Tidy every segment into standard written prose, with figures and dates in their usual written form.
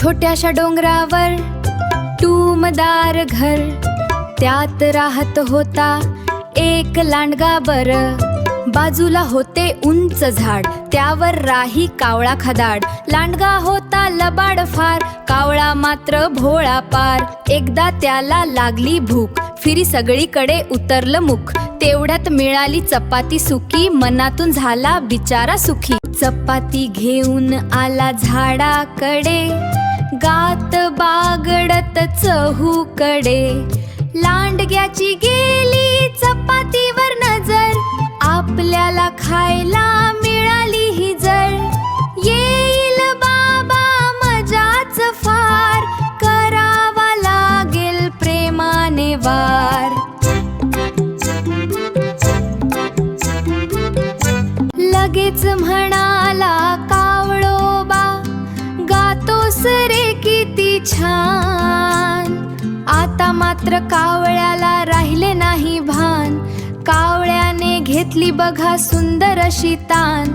छोट्याशा डोंगरावर टुमदार घर, त्यात राहत होता एक लांडगा बर. बाजूला होते उंच झाड, त्यावर राही कावळा खदाड. लांडगा होता लबाड फार, कावळा मात्र भोळा पार. एकदा त्याला लागली भूक, फिरी सगळीकडे उतरलं मुख. तेवढ्यात मिळाली चपाती सुकी, मनातून झाला बिचारा सुखी. चपाती घेऊन आला झाडाकडे, गात बागडत चहूकडे. लांडग्याची गेली चपातीवर नजर, आपल्याला खायला मिळाली ही जर. येईल बाबा मजाच फार, करावा लागेल प्रेमाने वार. लगेच म्हणाला कावळोबा, गातोस रे किती छान. आता मात्र कावळ्याला राहिले नाही भान, कावळ्याने घेतली बघा सुंदर अशी तान.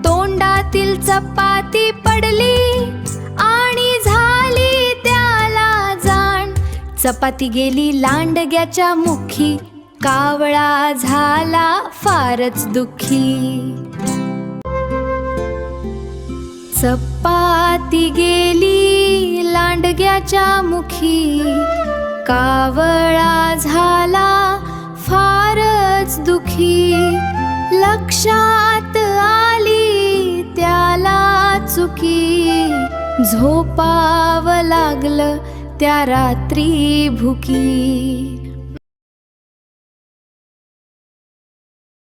तोंडातील चपाती पडली आणि झाली त्याला जाण. चपाती गेली लांडग्याच्या मुखी, कावळा झाला फारच दुःखी. चपाती गेली लांडग्याच्या मुखी, कावळा झाला फारच दुःखी. लक्षात आली त्याला चुकी, झोपावं लागलं त्या रात्री भुकी.